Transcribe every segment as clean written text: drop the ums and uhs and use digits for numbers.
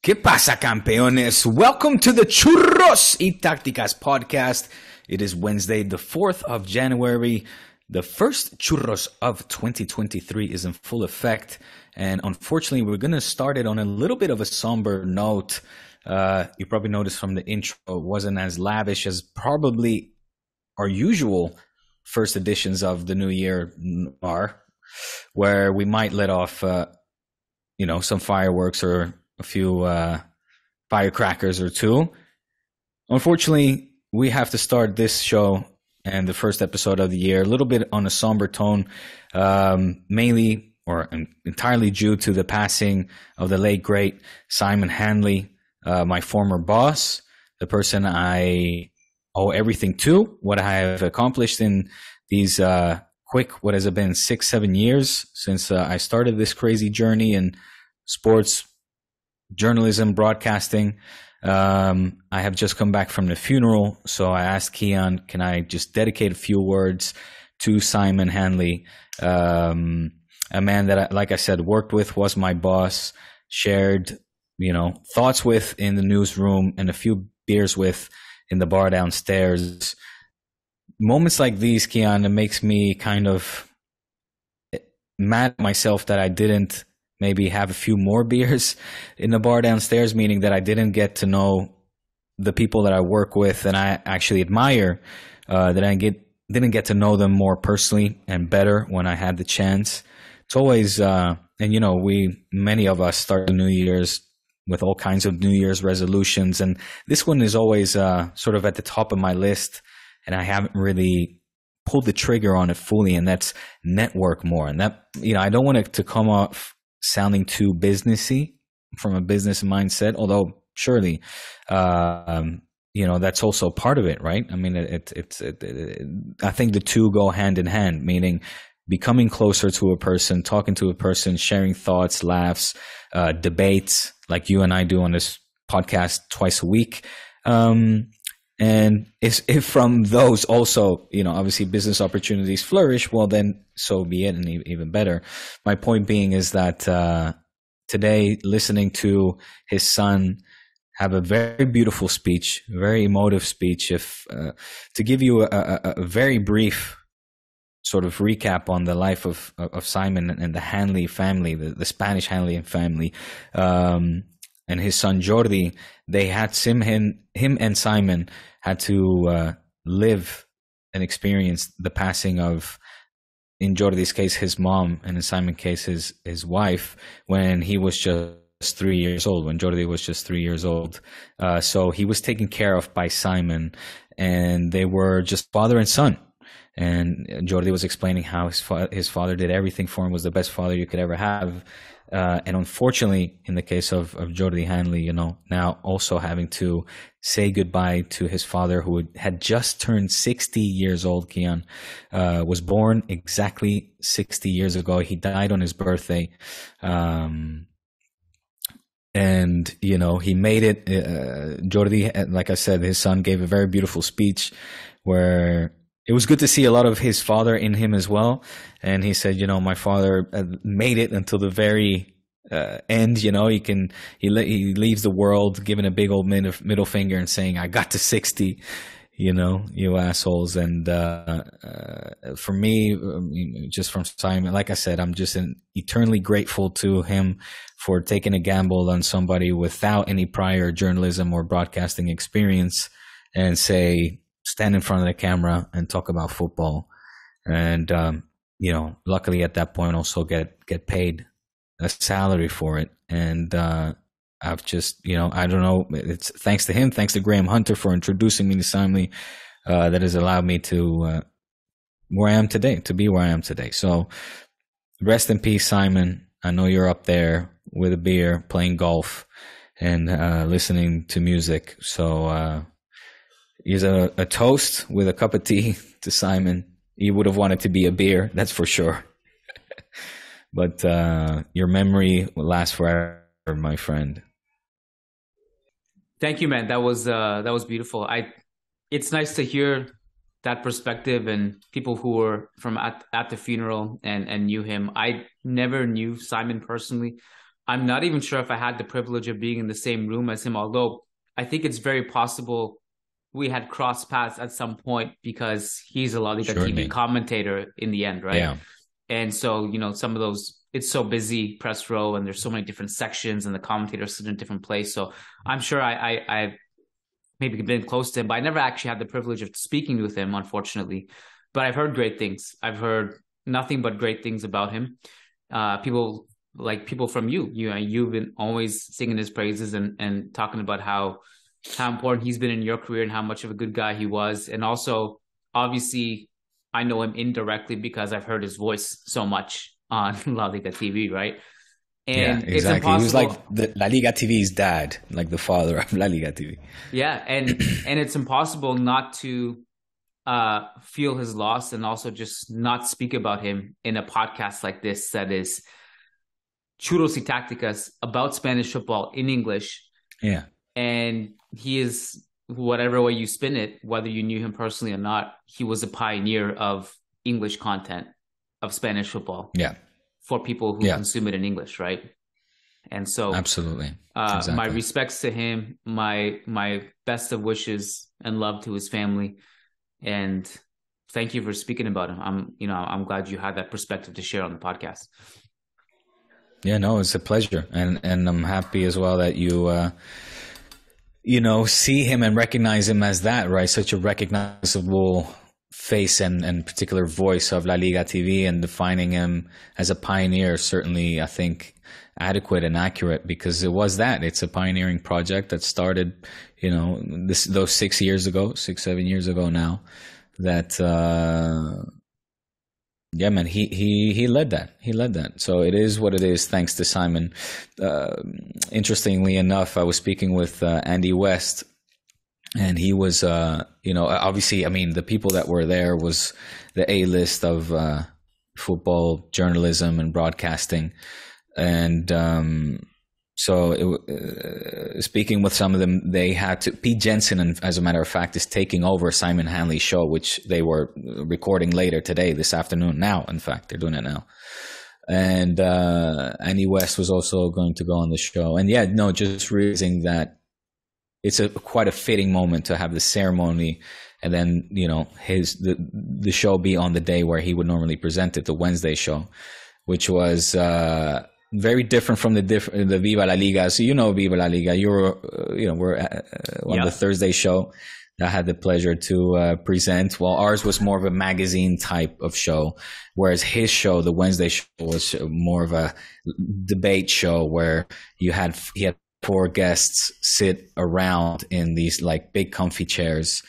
¿Qué pasa, campeones? Welcome to the Churros y Tácticas Podcast. It is Wednesday, the 4th of January. The first churros of 2023 is in full effect. And unfortunately, we're going to start it on a little bit of a somber note. You probably noticed from the intro, it wasn't as lavish as probably our usual first editions of the new year are, where we might let off, some fireworks or a few firecrackers or two. Unfortunately, we have to start this show and the first episode of the year a little bit on a somber tone, mainly or entirely due to the passing of the late, great Simon Hanley, my former boss, the person I owe everything to, what I have accomplished in these what has it been, 6-7 years since I started this crazy journey in sports journalism, broadcasting. I have just come back from the funeral, so I asked Kiyan, can I just dedicate a few words to Simon Hanley, a man that, like I said, worked with, was my boss, shared, thoughts with in the newsroom and a few beers with in the bar downstairs. Moments like these, Kiyan, it makes me kind of mad at myself that I didn't maybe have a few more beers in the bar downstairs, meaning that I didn't get to know the people that I work with and I actually admire, that I didn't get to know them more personally and better when I had the chance. It's always, many of us start the New Year's with all kinds of New Year's resolutions, and this one is always sort of at the top of my list, and I haven't really pulled the trigger on it fully, and that's network more. And that, I don't want it to come off sounding too businessy from a business mindset, although surely, that's also part of it, right? I mean, I think the two go hand in hand, meaning becoming closer to a person, talking to a person, sharing thoughts, laughs, debates, like you and I do on this podcast twice a week. And if from those also, obviously business opportunities flourish, well, then so be it, and even better. My point being is that today, listening to his son have a very beautiful speech, very emotive speech. If to give you a very brief sort of recap on the life of Simon and the Hanley family, the Spanish Hanley family, and his son Jordi, they had him and Simon had to live and experience the passing of, in Jordi's case, his mom, and in Simon's case, his wife, when he was just 3 years old, when Jordi was just 3 years old. So he was taken care of by Simon, and they were just father and son. And Jordi was explaining how his father did everything for him, was the best father you could ever have. And unfortunately, in the case of Jordi Hanley, now also having to say goodbye to his father, who had just turned 60 years old, Kiyan, was born exactly 60 years ago. He died on his birthday. And, he made it. Jordi, like I said, his son gave a very beautiful speech where it was good to see a lot of his father in him as well. And he said, my father made it until the very end. He leaves the world giving a big old middle finger and saying, I got to 60, you assholes. And for me, just from Simon, like I said, I'm just eternally grateful to him for taking a gamble on somebody without any prior journalism or broadcasting experience and stand in front of the camera and talk about football. And, luckily at that point also get paid a salary for it. And I've just, I don't know, it's thanks to him, thanks to Graham Hunter for introducing me to Simon, that has allowed me to be where I am today. So rest in peace, Simon. I know you're up there with a beer, playing golf, and listening to music. So here's a toast with a cup of tea to Simon. He would have wanted to be a beer, that's for sure. But your memory will last forever, my friend. Thank you, man. That was beautiful. It's nice to hear that perspective and people who were from at the funeral and knew him. I never knew Simon personally. I'm not even sure if I had the privilege of being in the same room as him, although I think it's very possible we had crossed paths at some point because he's a La Liga TV commentator in the end, right? Yeah. And so, some of those, it's so busy, press row, and there's so many different sections and the commentators sit in a different place. So I'm sure I've maybe been close to him, but I never actually had the privilege of speaking with him, unfortunately. But I've heard great things. I've heard nothing but great things about him. People from you've been always singing his praises and talking about how important he's been in your career and how much of a good guy he was. And also, obviously, I know him indirectly because I've heard his voice so much on La Liga TV, right? And yeah, exactly. He was like the La Liga TV's dad, like the father of La Liga TV. Yeah, and it's impossible not to feel his loss and also just not speak about him in a podcast like this that is Churros y Tácticas about Spanish football in English. Yeah. And he is, whatever way you spin it, whether you knew him personally or not, he was a pioneer of English content, of Spanish football. Yeah. For people who consume it in English, right? And so absolutely. Exactly. My respects to him, my best of wishes and love to his family. And thank you for speaking about him. I'm glad you had that perspective to share on the podcast. Yeah, no, it's a pleasure. And I'm happy as well that you see him and recognize him as that, right? Such a recognizable face and particular voice of La Liga TV, and defining him as a pioneer, certainly, I think, adequate and accurate, because it's a pioneering project that started, those 6 years ago, 7 years ago now, that, he led that. So it is what it is, thanks to Simon. Interestingly enough, I was speaking with Andy West, and he was, obviously, I mean, the people that were there was the A-list of football journalism and broadcasting. And speaking with some of them, they had to, Pete Jensen, as a matter of fact, is taking over Simon Hanley's show, which they were recording later today, this afternoon. Now, in fact, they're doing it now. And Andy West was also going to go on the show. And just realizing that it's quite a fitting moment to have the ceremony, and then, the show be on the day where he would normally present it, the Wednesday show, which was very different from the Viva La Liga. So Viva La Liga. We're on the Thursday show that I had the pleasure to present. Well, ours was more of a magazine type of show, whereas his show, the Wednesday show, was more of a debate show where he had 4 guests sit around in these like big comfy chairs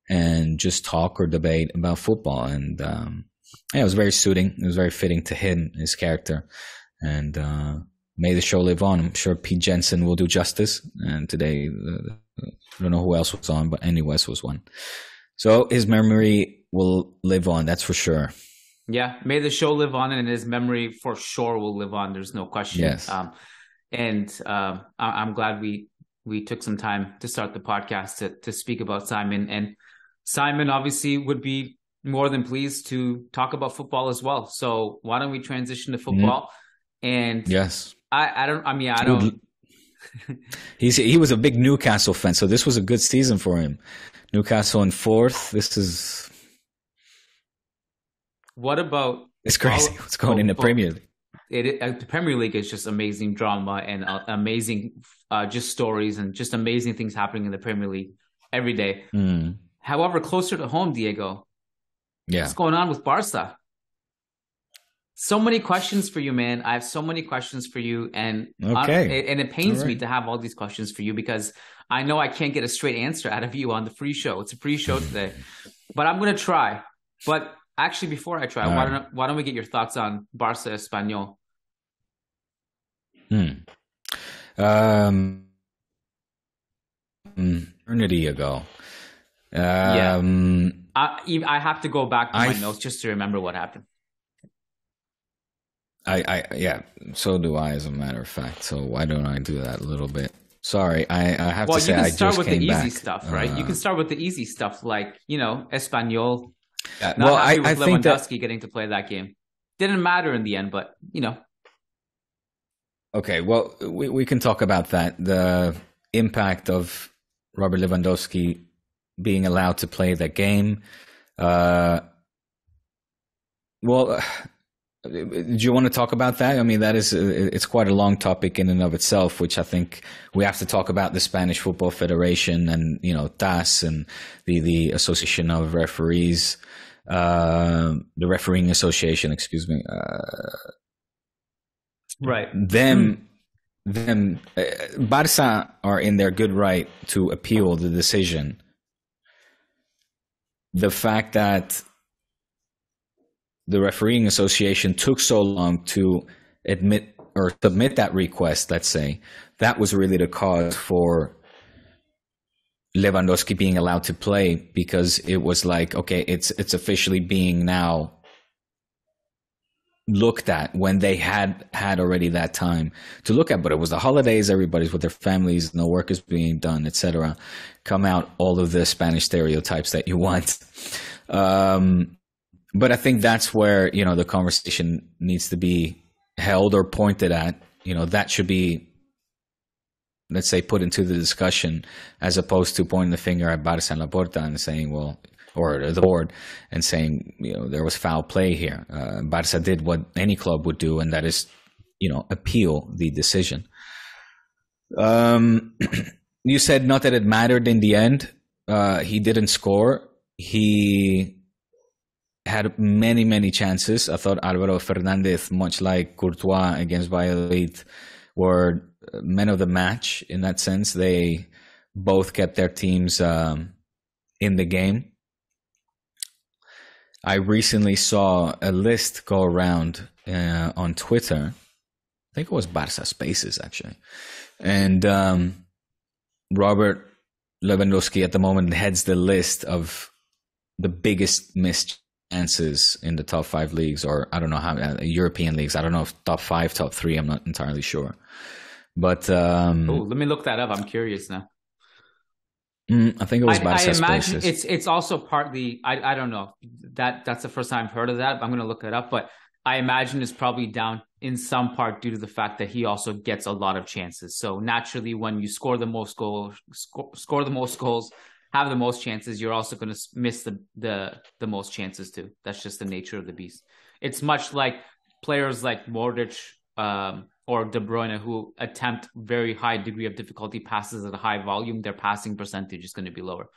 and just talk or debate about football. And it was very suiting. It was very fitting to him, his character. And may the show live on. I'm sure Pete Jensen will do justice. And today, I don't know who else was on, but Andy West was one. So his memory will live on, that's for sure. Yeah, may the show live on, and his memory for sure will live on. There's no question. Yes. I'm glad we took some time to start the podcast to speak about Simon. And Simon obviously would be more than pleased to talk about football as well. So why don't we transition to football? And yes, I don't. He was a big Newcastle fan, so this was a good season for him. Newcastle in 4th. This is. What about? It's crazy what's going in the Premier League. The Premier League is just amazing drama and amazing just stories and just amazing things happening in the Premier League every day. However, closer to home, Diego, what's going on with Barca? So many questions for you, man. I have so many questions for you, and it pains me to have all these questions for you because I know I can't get a straight answer out of you on the free show. It's a free show today, but I'm going to try. But actually, before I try, why don't we get your thoughts on Barca Espanyol? Eternity ago. I have to go back to my notes just to remember what happened. So do I, as a matter of fact. So why don't I do that a little bit? Sorry, I have to say I just came back. Well, you can start with the easy stuff, right? You can start with the easy stuff, like Espanyol. I with think Lewandowski getting to play that game didn't matter in the end, but Okay, well, we can talk about that. The impact of Robert Lewandowski being allowed to play that game. Well, do you want to talk about that? I mean, it's quite a long topic in and of itself, which I think we have to talk about the Spanish Football Federation and, TAS and the Association of Referees, the Refereeing Association, excuse me. Right. Barca are in their good right to appeal the decision. The fact that the Refereeing Association took so long to admit or submit that request, let's say, that was really the cause for Lewandowski being allowed to play, because it was like, okay, it's officially being now looked at, when they had already that time to look at. But it was the holidays, everybody's with their families, no work is being done, etc. Come out all of the Spanish stereotypes that you want. But I think that's where, the conversation needs to be held or pointed at. That should be, let's say, put into the discussion, as opposed to pointing the finger at Barca and Laporta and saying, well, or the board, and saying, there was foul play here. Barca did what any club would do, and that is, appeal the decision. You said not that it mattered in the end. He didn't score. He had many, many chances. I thought Álvaro Fernández, much like Courtois against Valladolid, were men of the match in that sense. They both kept their teams in the game. I recently saw a list go around on Twitter. I think it was Barca Spaces, actually. And Robert Lewandowski at the moment heads the list of the biggest missed chances in the top 5 leagues, or I don't know how, European leagues. I don't know if top 5, top 3. I'm not entirely sure. But let me look that up. I'm curious now. I think it was Barca I imagine Spaces. it's also partly, I don't know, that's the first time I've heard of that. I'm going to look it up, but I imagine it's probably down in some part due to the fact that he also gets a lot of chances. So naturally, when you score the most goals, have the most chances, you're also going to miss the most chances too. That's just the nature of the beast. It's much like players like Modric or De Bruyne, who attempt very high degree of difficulty passes at a high volume. Their passing percentage is going to be lower.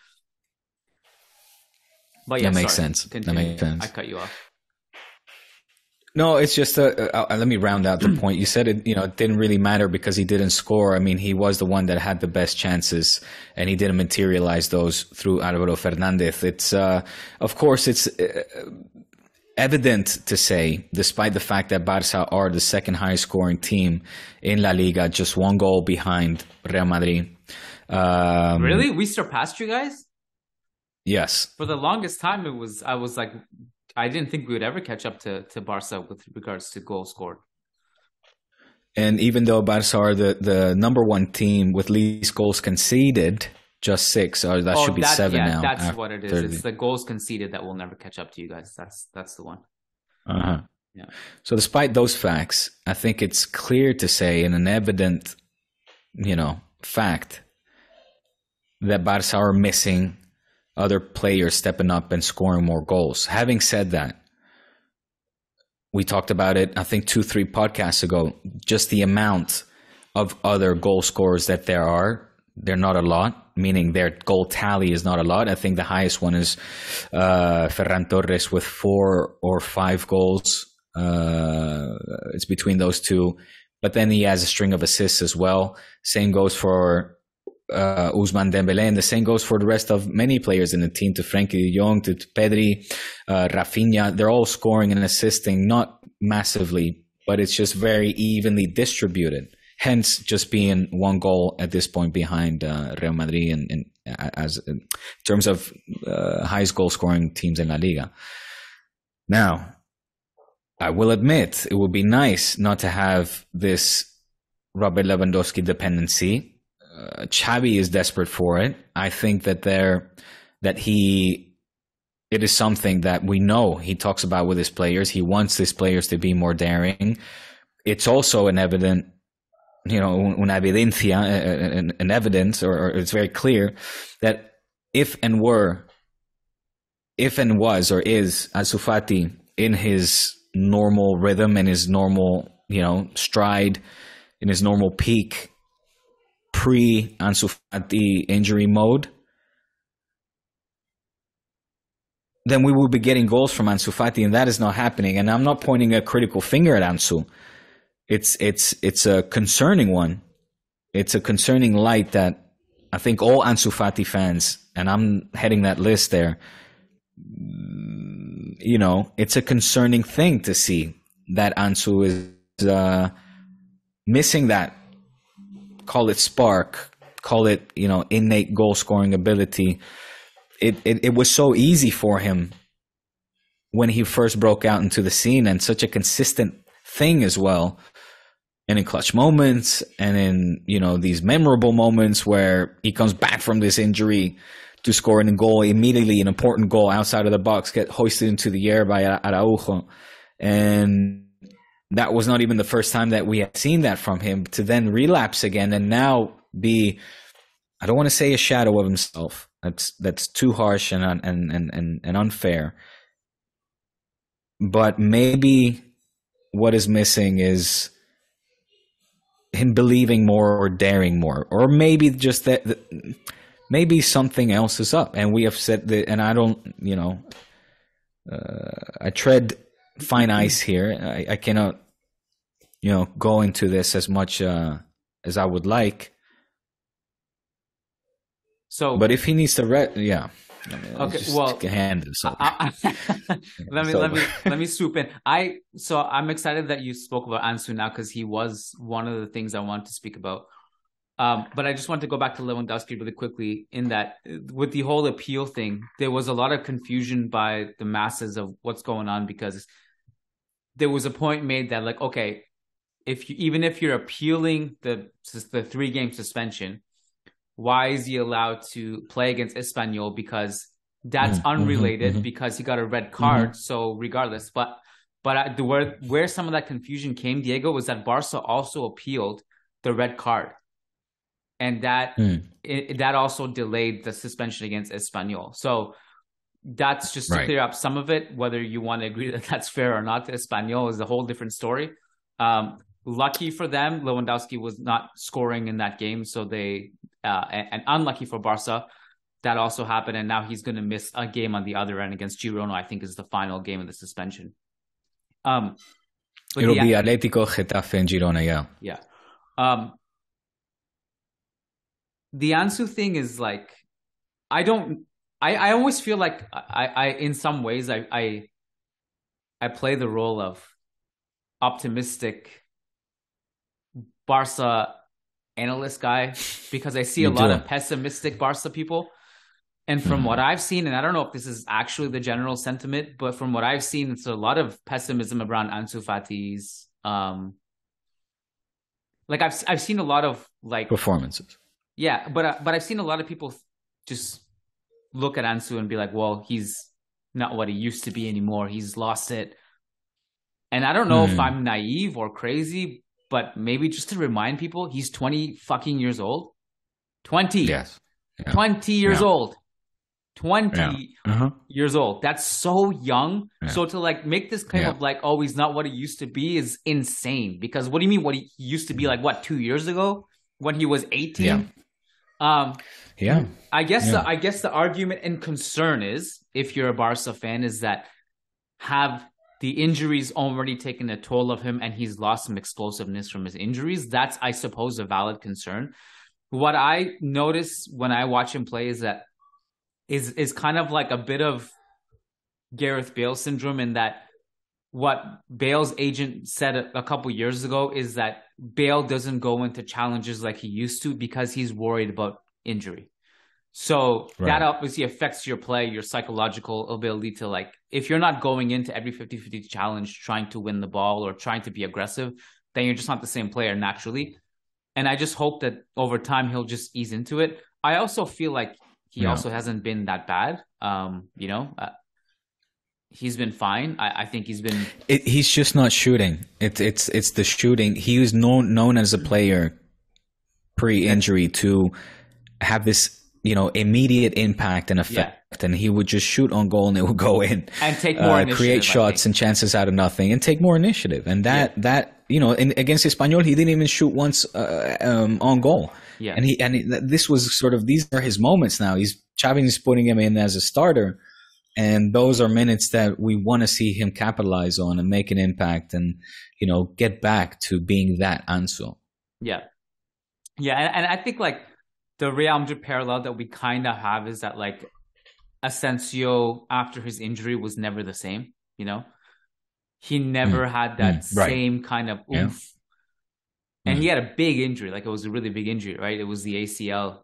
But yeah, that makes sense. Continue. That makes sense. I cut you off. No, it's just let me round out the point. You said it, it didn't really matter because he didn't score. I mean, he was the one that had the best chances, and he didn't materialize those through Álvaro Fernández. It's, of course, it's evident to say, despite the fact that Barca are the second highest scoring team in La Liga, just 1 goal behind Real Madrid. Really? We surpassed you guys? Yes. For the longest time, I was like, I didn't think we would ever catch up to Barca with regards to goals scored. And even though Barca are the number 1 team with least goals conceded, just 6, or that should be 7 now. That's what it is. It's the goals conceded that will never catch up to you guys. That's the one. Uh-huh. Yeah. So despite those facts, I think it's clear to say, and an evident, fact, that Barca are missing other players stepping up and scoring more goals. Having said that, we talked about it, I think 2-3 podcasts ago, just the amount of other goal scorers that there are, they're not a lot, meaning their goal tally is not a lot. I think the highest one is Ferran Torres with 4 or 5 goals. It's between those two. But then he has a string of assists as well. Same goes for Ousmane Dembélé, and the same goes for the rest of many players in the team, to Frenkie de Jong, to Pedri, Rafinha. They're all scoring and assisting, not massively, but it's just very evenly distributed. Hence, just being 1 goal at this point behind Real Madrid in terms of highest goal scoring teams in La Liga. Now, I will admit, it would be nice not to have this Robert Lewandowski dependency. Xavi is desperate for it. I think that it is something that we know he talks about with his players. He wants his players to be more daring. It's also an evident una evidencia, an evidence, or it's very clear that if and was or is Ansu Fati in his normal rhythm, in his normal, stride, in his normal peak, pre-Ansu Fati injury mode, then we will be getting goals from Ansu Fati, and that is not happening. And I'm not pointing a critical finger at Ansu. It's a concerning one. It's a concerning light that I think all Ansu Fati fans, and I'm heading that list there, it's a concerning thing to see that Ansu is missing that, call it spark, call it, innate goal-scoring ability. It was so easy for him when he first broke out into the scene, and such a consistent thing as well. And in clutch moments, and in, these memorable moments where he comes back from this injury to score a goal immediately, an important goal outside of the box, get hoisted into the air by Araujo. And that was not even the first time that we had seen that from him, to then relapse again and now be, I don't want to say a shadow of himself. That's too harsh and unfair. But maybe what is missing is him believing more or daring more, or maybe just that maybe something else is up. And we have said that, and I don't, I tread fine ice here. I cannot, go into this as much as I would like. So, but if he needs to okay. Well, let me swoop in. I'm excited that you spoke about Ansu now, because he was one of the things I wanted to speak about. But I just want to go back to Lewandowski really quickly, in that with the whole appeal thing, there was a lot of confusion by the masses of what's going on, because there was a point made that, like, okay, even if you're appealing the 3-game suspension, why is he allowed to play against Espanyol? Because that's unrelated, because he got a red card. So regardless, but where some of that confusion came, Diego, was that Barca also appealed the red card, and that also delayed the suspension against Espanyol. So that's just to clear up some of it. Whether you want to agree that that's fair or not to Espanyol is a whole different story. Lucky for them, Lewandowski was not scoring in that game, so they and unlucky for Barca, that also happened, and now he's going to miss a game on the other end against Girona. I think is the final game of the suspension. It'll be Atletico, Getafe, and Girona. Yeah. The Ansu thing is like, I always feel like I in some ways I play the role of optimistic Barca analyst guy, because I see a lot of pessimistic Barca people. And from what I've seen, and I don't know if this is actually the general sentiment, but from what I've seen, it's a lot of pessimism around Ansu Fati's. Like I've seen a lot of like performances. Yeah, but I've seen a lot of people just look at Ansu and be like, well, he's not what he used to be anymore. He's lost it. And I don't know if I'm naive or crazy, but maybe just to remind people, he's 20 fucking years old. 20. Yes. Yeah. 20 years old. 20 years old. That's so young. Yeah. So to like make this claim of like, oh, he's not what he used to be is insane. Because what do you mean what he used to be, like, what, 2 years ago when he was 18? I guess the argument and concern is, if you're a Barca fan, is that have the injuries already taken a toll of him and he's lost some explosiveness from his injuries. That's, I suppose, a valid concern. What I notice when I watch him play is that is kind of like a bit of Gareth Bale syndrome, in that what Bale's agent said a couple years ago is that Bale doesn't go into challenges like he used to because he's worried about injury. So that obviously affects your play, your psychological ability to, like, if you're not going into every 50-50 challenge trying to win the ball or trying to be aggressive, then you're just not the same player naturally. And I just hope that over time he'll just ease into it. I also feel like he also hasn't been that bad. he's been fine. I think he's been. He's just not shooting. It's the shooting. He was known as a player pre-injury to have this, immediate impact and effect, and he would just shoot on goal and it would go in and take more initiative, create shots and chances out of nothing and take more initiative. And that against Espanyol, he didn't even shoot once on goal. Yeah, and this was sort of, these are his moments now. Xavi is putting him in as a starter. And those are minutes that we want to see him capitalize on and make an impact and, get back to being that Ansu. Yeah. Yeah. And I think like the Real Madrid parallel that we kind of have is that like Asensio after his injury was never the same, He never had that same kind of oomph. Yeah. And he had a big injury. Like it was a really big injury, right? It was the ACL.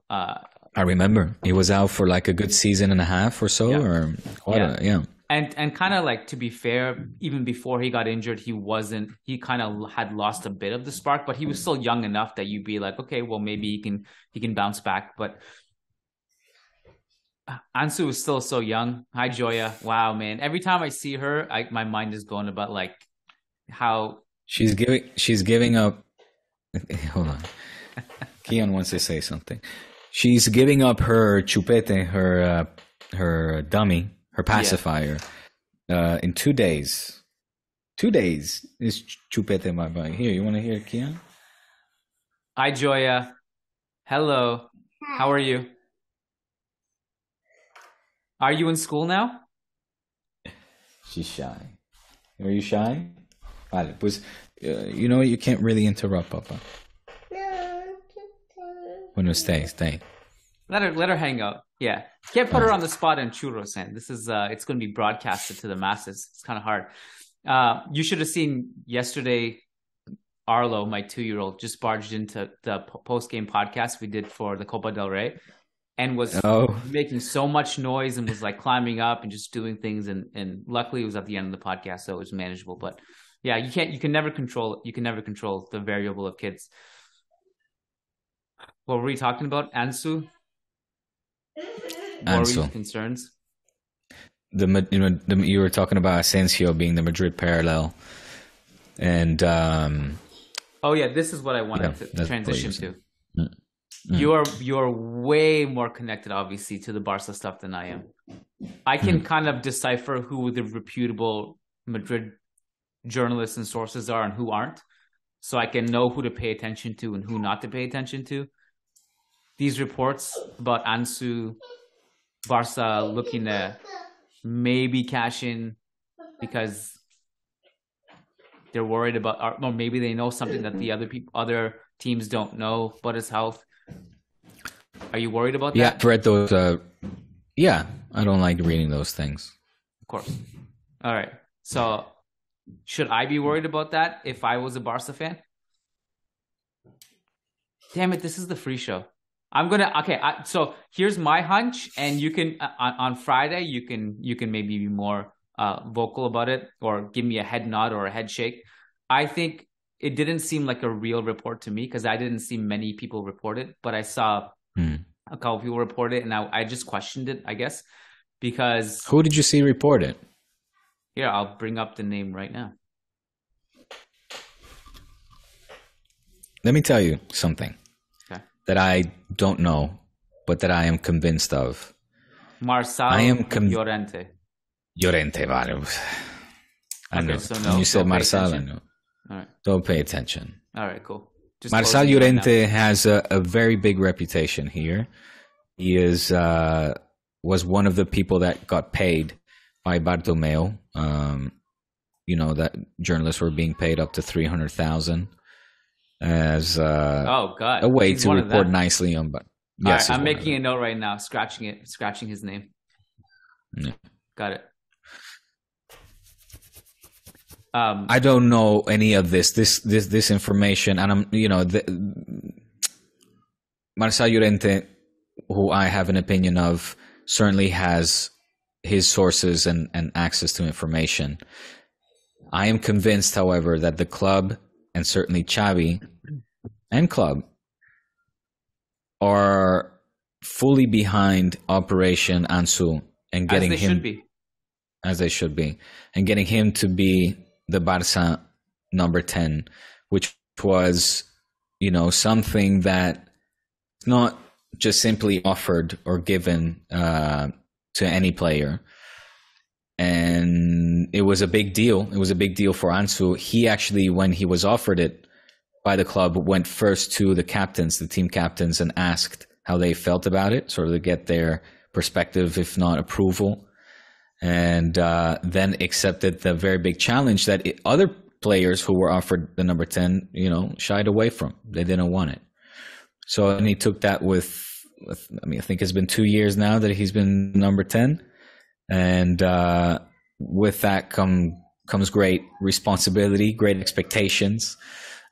I remember he was out for like a good season and a half or so, And kind of like, to be fair, even before he got injured, he kind of had lost a bit of the spark, but he was still young enough that you'd be like, okay, well, maybe he can bounce back. But Ansu is still so young. Hi, Joya. Wow, man. Every time I see her, my mind is going about like how she's giving up. Hold on. Kiyan wants to say something. She's giving up her chupete, her dummy, her pacifier, in 2 days. 2 days is chupete my boy. Here, you want to hear Kiyan? Hi, Joya. Hello. How are you? Are you in school now? She's shy. Are you shy? Vale, pues, you can't really interrupt, Papa. Bueno, stay. Let her hang out. Yeah. Can't put her on the spot in Churros, and this is it's going to be broadcasted to the masses. It's kind of hard. You should have seen yesterday. Arlo, my 2-year-old, just barged into the post-game podcast we did for the Copa del Rey, and was making so much noise and was like climbing up and just doing things. And luckily, it was at the end of the podcast, so it was manageable. But yeah, you can never control it. You can never control the variable of kids. What were we talking about? Ansu? What were your concerns? You were talking about Asensio being the Madrid parallel, and this is what I wanted to transition to. Mm-hmm. You're way more connected, obviously, to the Barca stuff than I am. I can kind of decipher who the reputable Madrid journalists and sources are and who aren't, so I can know who to pay attention to and who not to pay attention to. These reports about Ansu, Barca looking to maybe cash in because they're worried about, or maybe they know something that the other teams don't know about his health. Are you worried about that? Yeah, I've read those. I don't like reading those things. Of course. All right. So, should I be worried about that if I was a Barca fan? Damn it! This is the free show. So here's my hunch, and you can on Friday you can maybe be more vocal about it or give me a head nod or a head shake. I think it didn't seem like a real report to me because I didn't see many people report it, but I saw a couple people report it, and I just questioned it, I guess, because who did you see report it? Here, I'll bring up the name right now. Let me tell you something. That I don't know, but that I am convinced of. Marcel Llorente. Llorente, vale. I know. So no, you said Marcel, I know. All right. Don't pay attention. All right, cool. Marcel Llorente has a very big reputation here. He was one of the people that got paid by Bartomeu. That journalists were being paid up to 300,000. As a way to report nicely on, but yes, right, I'm making a note right now, scratching his name. Yeah. Got it. I don't know any of this information, and I'm Marcel Llorente, who I have an opinion of, certainly has his sources and access to information. I am convinced, however, that the club and certainly Xavi and club are fully behind Operation Ansu and getting him. Should be. as they should be, and getting him to be the Barca number 10, which was, something that not just simply offered or given to any player. And it was a big deal. It was a big deal for Ansu. He actually, when he was offered it by the club, went first to the team captains, and asked how they felt about it, sort of to get their perspective, if not approval. And then accepted the very big challenge that other players who were offered the number 10, shied away from. They didn't want it. So, and he took that with I think it's been 2 years now that he's been number 10. And with that comes great responsibility, great expectations.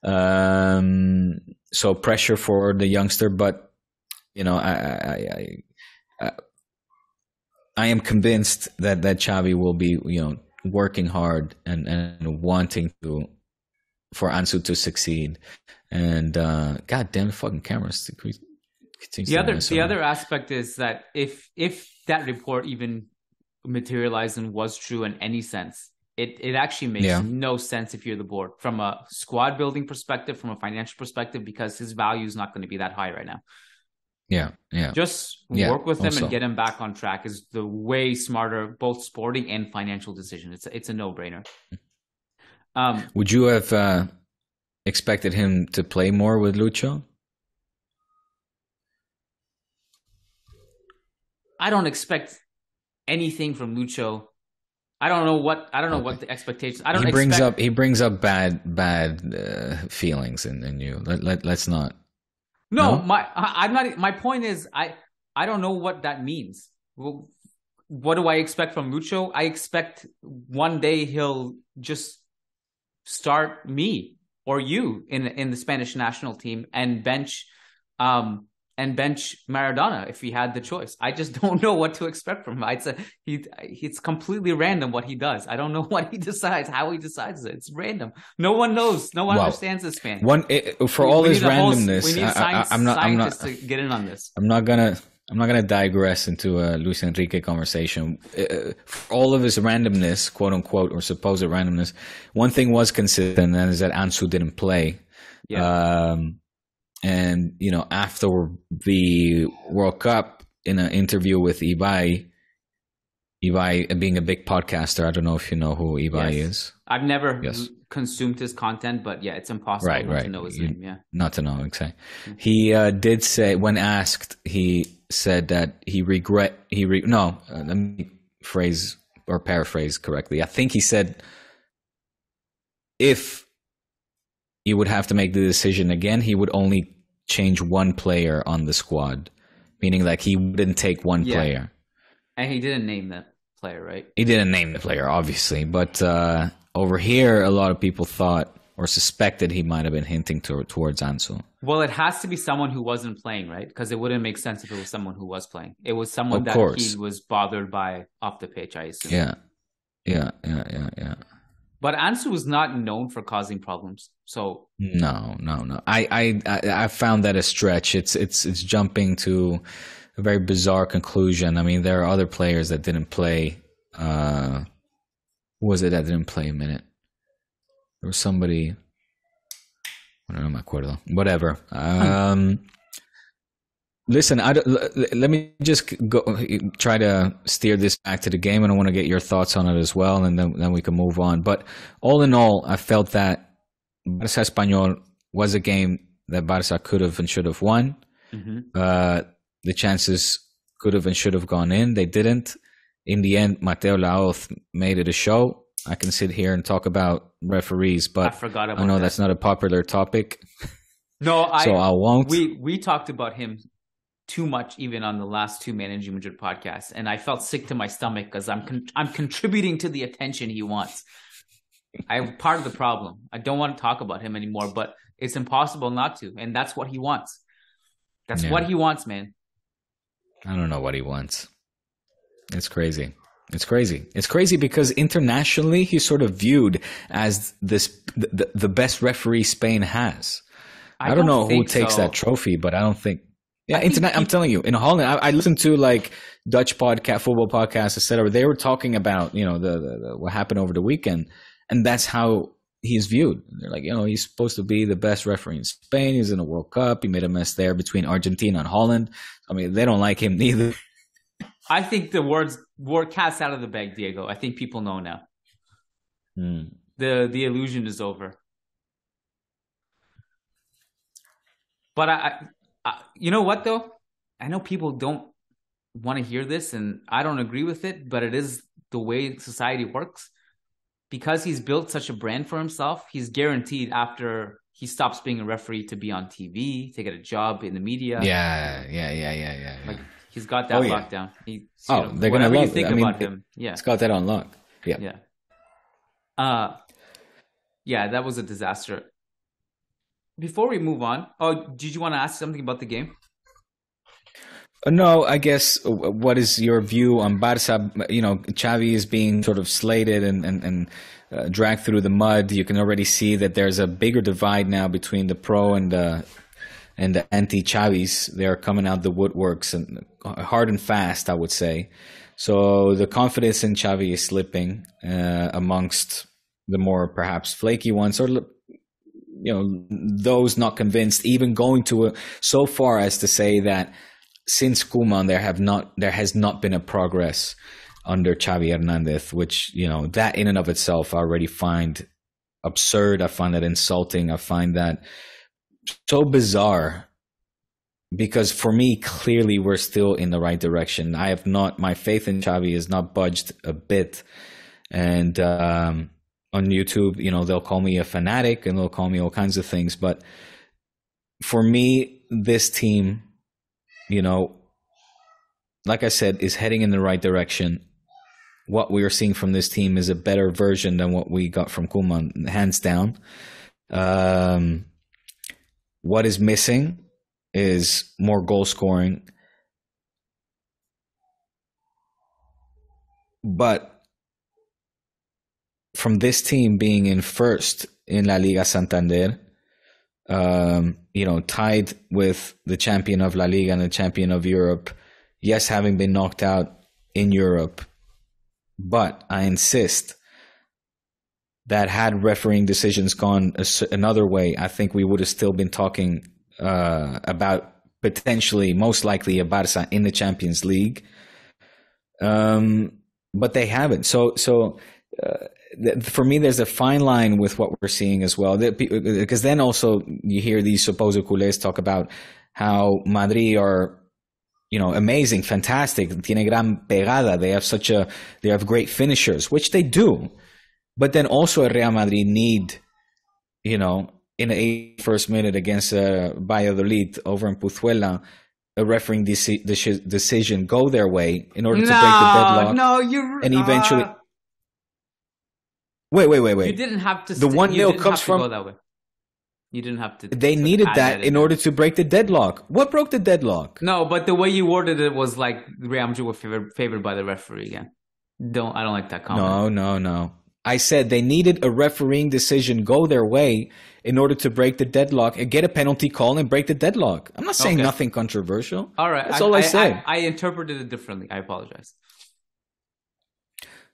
So pressure for the youngster, but I am convinced that Xavi will be working hard and wanting for Ansu to succeed. And god damn the fucking cameras. The other aspect is that if that report even materialized and was true in any sense, it actually makes no sense if you're the board from a squad building perspective, from a financial perspective, because his value is not going to be that high right now. Just work with him and get him back on track is the way smarter, both sporting and financial decision. It's a no-brainer. Would you have expected him to play more with Lucho? I don't expect anything from Lucho. I don't know what the expectations. He brings up bad feelings in you. Let's not. No, I'm not. My point is, I don't know what that means. Well, what do I expect from Lucho? I expect one day he'll just start me or you in the Spanish national team and bench Maradona if he had the choice. I just don't know what to expect from him. It's completely random what he does. I don't know what he decides, how he decides it. It's random. No one knows. No one understands this man. For all his randomness, we need scientists to get in on this. I'm not gonna digress into a Luis Enrique conversation. For all of his randomness, quote unquote, or supposed randomness, one thing was consistent, and that is that Ansu didn't play. Yeah. And, after the World Cup, in an interview with Ibai being a big podcaster, I don't know if you know who Ibai is. I've never consumed his content, but it's impossible not to know his name. Yeah. Not to know, exactly. He did say, when asked, he said that let me phrase or paraphrase correctly. I think he said if he would have to make the decision again, he would only change one player on the squad, meaning like he wouldn't take one player. And he didn't name that player, right? He didn't name the player, obviously. But over here, a lot of people thought or suspected he might have been hinting towards Ansu. Well, it has to be someone who wasn't playing, right? Because it wouldn't make sense if it was someone who was playing. It was someone that he was bothered by off the pitch, I assume. Yeah. But Ansu was not known for causing problems. So no. I found that a stretch. It's jumping to a very bizarre conclusion. I mean, there are other players that didn't play. Who was it that didn't play a minute? There was somebody. I don't know, me acuerdo. Whatever. Listen, let me just try to steer this back to the game, and I want to get your thoughts on it as well, and then we can move on. But all in all, I felt that Barca Espanyol was a game that Barca could have and should have won. Mm-hmm. The chances could have and should have gone in. They didn't. In the end, Mateo Lahoz made it a show. I can sit here and talk about referees, but I know that's not a popular topic. No, so I won't. We talked about him too much even on the last two Managing Madrid podcasts, and I felt sick to my stomach because I'm contributing to the attention he wants. I'm part of the problem. I don't want to talk about him anymore, but it's impossible not to, and that's what he wants. That's what he wants, man. I don't know what he wants. It's crazy. It's crazy because internationally he's sort of viewed as the best referee Spain has. I don't know who takes that trophy, but I don't think Yeah, internet. I'm telling you, in Holland, I listened to like Dutch podcast, football podcasts, etc. They were talking about the what happened over the weekend, and that's how he's viewed. They're like, he's supposed to be the best referee in Spain. He's in a World Cup. He made a mess there between Argentina and Holland. I mean, they don't like him neither. I think the word cast out of the bag, Diego. I think people know now. The illusion is over. But I you know what though? I know people don't want to hear this, and I don't agree with it. But it is the way society works. Because he's built such a brand for himself, he's guaranteed after he stops being a referee to be on TV, to get a job in the media. Yeah. Like he's got that locked down. They're gonna love think about him. Yeah, it's got that on lock. Yeah. Yeah, that was a disaster. Before we move on, did you want to ask something about the game? No, I guess what is your view on Barca? Xavi is being sort of slated and dragged through the mud. You can already see that there's a bigger divide now between the pro and the anti-Xavis. They are coming out the woodworks and hard and fast, I would say. So the confidence in Xavi is slipping amongst the more perhaps flaky ones, or those not convinced, even going to so far as to say that since Koeman there has not been a progress under Xavi Hernandez, which that in and of itself I already find absurd. I find that insulting. I find that so bizarre, because for me clearly we're still in the right direction. My faith in Xavi is not budged a bit, and on YouTube, they'll call me a fanatic and they'll call me all kinds of things. But for me, this team, like I said, is heading in the right direction. What we are seeing from this team is a better version than what we got from Koeman, hands down. What is missing is more goal scoring. But from this team being in first in La Liga Santander, tied with the champion of La Liga and the champion of Europe, yes, having been knocked out in Europe, but I insist that had refereeing decisions gone another way, I think we would have still been talking about potentially, most likely, a Barca in the Champions League. But they haven't. So for me, there's a fine line with what we're seeing as well. Because then also you hear these supposed culés talk about how Madrid are, amazing, fantastic, tiene gran pegada. They have great finishers, which they do. But then also Real Madrid need, in the 81st minute against Valladolid over in Puzuela, a refereeing decision go their way in order to break the deadlock. And eventually... Wait. You didn't have to. The 1-0 comes from. Go that way. You didn't have to. They needed that in order to break the deadlock. What broke the deadlock? No, but the way you worded it was like Real Madrid were favored by the referee again. I don't like that comment. No. I said they needed a refereeing decision go their way in order to break the deadlock and get a penalty call and break the deadlock. I'm not saying nothing controversial. All right, that's all I said. I interpreted it differently. I apologize.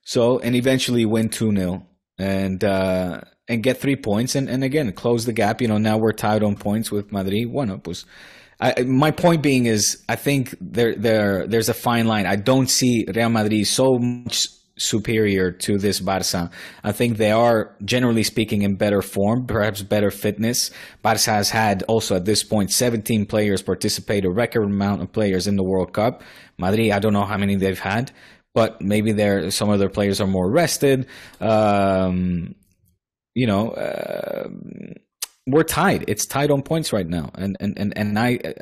So, and eventually win 2-0. And get 3 points and again close the gap. Now we're tied on points with Madrid. My point being is I think there's a fine line. I don't see Real Madrid so much superior to this Barca. I think they are, generally speaking, in better form, perhaps better fitness. Barca has had also at this point 17 players participate, a record amount of players in the World Cup. Madrid, I don't know how many they've had, but maybe some of their players are more rested. We're tied. It's tied on points right now, and I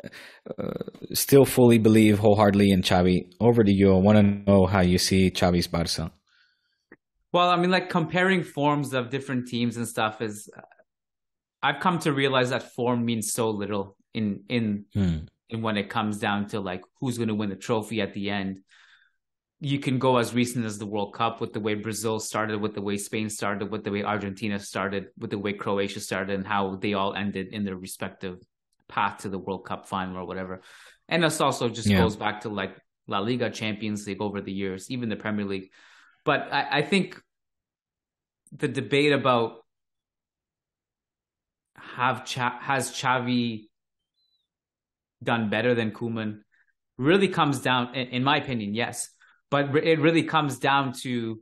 still fully believe wholeheartedly in Xavi. Over to you. I want to know how you see Xavi's Barca. Well, I mean, like comparing forms of different teams and stuff is, I've come to realize that form means so little in when it comes down to like who's going to win the trophy at the end. You can go as recent as the World Cup with the way Brazil started, with the way Spain started, with the way Argentina started, with the way Croatia started, and how they all ended in their respective path to the World Cup final or whatever. And this also just goes back to like La Liga, Champions League over the years, even the Premier League. But I think the debate about has Xavi done better than Koeman really comes down, in my opinion, yes. But it really comes down to,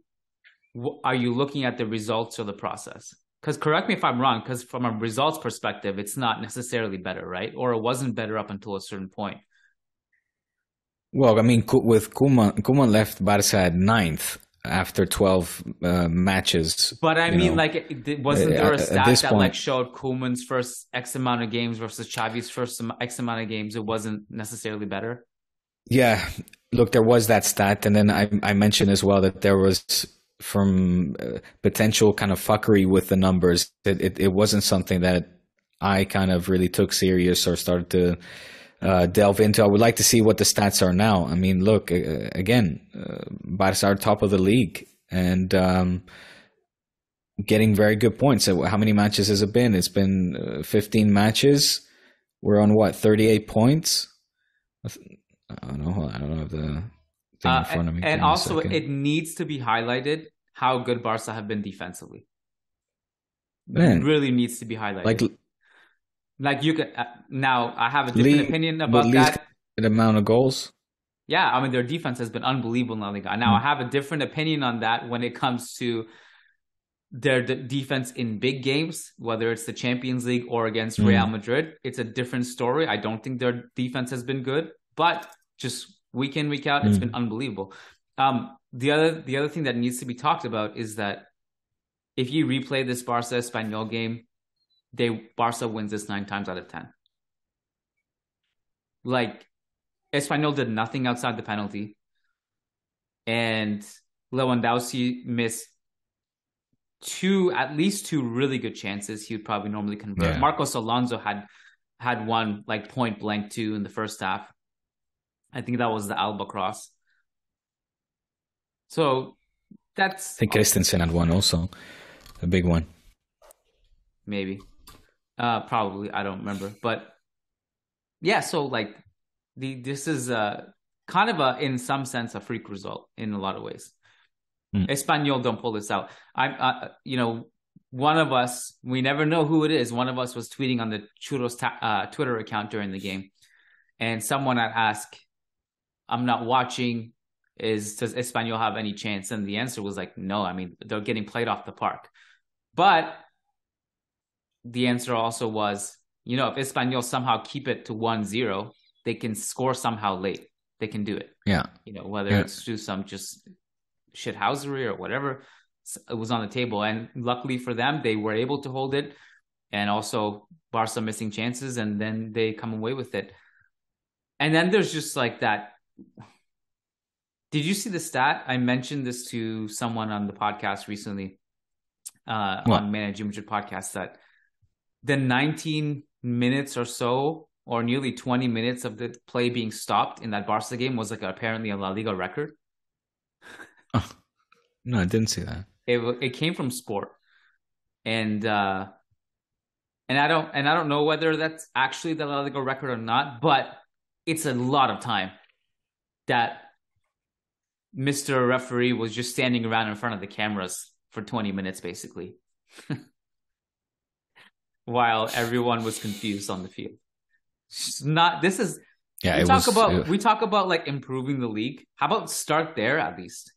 are you looking at the results or the process? Because correct me if I'm wrong, because from a results perspective, it's not necessarily better, right? Or it wasn't better up until a certain point. Well, I mean, with Koeman left Barca at 9th after 12 matches. But I mean, wasn't there a stat that like showed Koeman's first X amount of games versus Xavi's first X amount of games? It wasn't necessarily better. Yeah, look, there was that stat, and then I mentioned as well that there was from potential kind of fuckery with the numbers. It wasn't something that I kind of really took serious or started to delve into. I would like to see what the stats are now. I mean, look, again, Barca are top of the league and getting very good points. How many matches has it been? It's been 15 matches. We're on what, 38 points? I don't know if the thing in front of me. And also, it needs to be highlighted how good Barca have been defensively. Man, it really needs to be highlighted. Like you could now. I have a different opinion about that. The amount of goals. Yeah, I mean their defense has been unbelievable in La Liga. Now I have a different opinion on that when it comes to their defense in big games, whether it's the Champions League or against Real Madrid. It's a different story. I don't think their defense has been good, but just week in, week out, it's been unbelievable. The other thing that needs to be talked about is that if you replay this Barca Espanyol game, Barca wins this 9 times out of 10. Like, Espanyol did nothing outside the penalty, and Lewandowski missed at least two really good chances he would probably normally convert. Yeah. Marcos Alonso had one like point blank too in the first half. I think that was the Alba cross. So I think Christensen had one also, a big one. Maybe, probably, I don't remember, but yeah. So like this is kind of in some sense a freak result in a lot of ways. Espanyol don't pull this out. One of us, we never know who it is. One of us was tweeting on the Churros Twitter account during the game, and someone had asked, "I'm not watching. Does Espanyol have any chance?" And the answer was like, "No. I mean, they're getting played off the park." But the answer also was, if Espanyol somehow keep it to 1-0, they can score somehow late. They can do it. Yeah. Whether it's through some just shithousery or whatever, it was on the table. And luckily for them, they were able to hold it. And also Barca missing chances, and then they come away with it. And then there's just like that. Did you see the stat? I mentioned this to someone on the podcast recently, on Managing Madrid Podcast, that the 19 minutes or so, or nearly 20 minutes of the play being stopped in that Barca game was like apparently a La Liga record. Oh, no, I didn't see that. It came from Sport, and I don't know whether that's actually the La Liga record or not, but it's a lot of time that Mr. Referee was just standing around in front of the cameras for 20 minutes, basically, while everyone was confused on the field. We talk about like improving the league. How about start there at least?